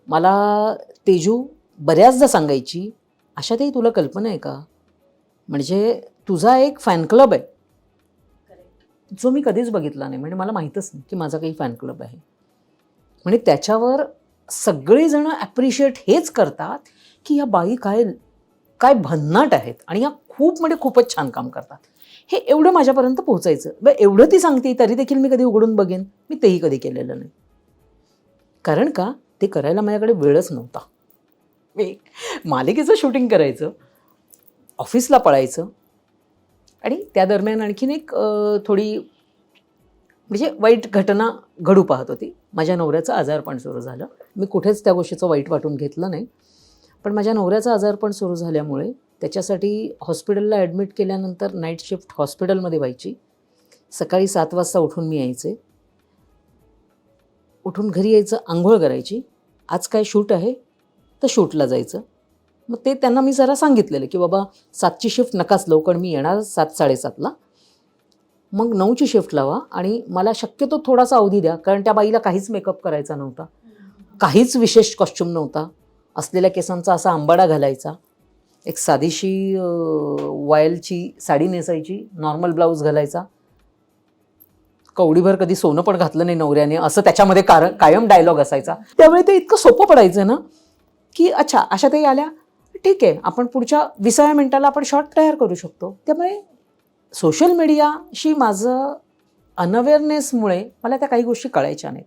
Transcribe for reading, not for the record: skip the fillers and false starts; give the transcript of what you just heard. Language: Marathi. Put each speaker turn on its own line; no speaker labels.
मला तेजू बऱ्याचदा सांगायची, आशाताई तुला कल्पना आहे का, म्हणजे तुझा एक फॅन क्लब आहे जो मी कधीच बघितला नाही, म्हणजे मला माहीतच नाही की माझा काही फॅन क्लब आहे. म्हणजे त्याच्यावर सगळेजण ॲप्रिशिएट हेच करतात की या बाई काय काय भन्नाट आहेत आणि या खूप म्हणजे खूपच छान काम करतात. हे एवढं माझ्यापर्यंत पोहोचायचं. बरं एवढं ती सांगते तरी देखील मी कधी उघडून बघेन, मी तेही कधी केलेलं नाही. कारण का ते करायला माझ्याकडे वेळच नव्हता. मी मालिकेचं शूटिंग करायचं, ऑफिसला पळायचं आणि त्या दरम्यान आणखीन एक थोडी म्हणजे वाईट घटना घडू पाहत होती. माझ्या नवऱ्याचं आजारपण सुरू झालं. मी कुठेच त्या गोष्टीचं वाईट वाटून घेतलं नाही. पण माझ्या नवऱ्याचं आजारपण सुरू झाल्यामुळे त्याच्यासाठी हॉस्पिटलला ॲडमिट केल्यानंतर नाईट शिफ्ट हॉस्पिटलमध्ये व्हायची. सकाळी 7 वाजता उठून मी यायचे. उठून घरी यायचं, अंघोळ करायची. आज काय शूट आहे तर शूटला जायचं. मग ते त्यांना मी जरा सांगितलेलं की बाबा 7ची शिफ्ट नकाच लावू, कारण मी येणार 7-7:30ला. मग 9ची शिफ्ट लावा आणि मला शक्यतो थोडासा अवधी द्या, कारण त्या बाईला काहीच मेकअप करायचा नव्हता, काहीच विशेष कॉस्च्युम नव्हता. असलेल्या केसांचा असा आंबाडा घालायचा, एक साधीशी वायलची साडी नेसायची, नॉर्मल ब्लाऊज घालायचा. कवडीभर कधी सोनं पण घातलं नाही नवऱ्याने, असं त्याच्यामध्ये कायम डायलॉग असायचा. त्यामुळे ते इतकं सोपं पडायचं ना की अच्छा आशाताई आल्या, ठीक आहे, आपण पुढच्या 20व्या मिनिटाला आपण शॉर्ट तयार करू शकतो. त्यामुळे सोशल मीडियाशी माझं अनअवेअरनेसमुळे मला त्या काही गोष्टी कळायच्या नाहीत.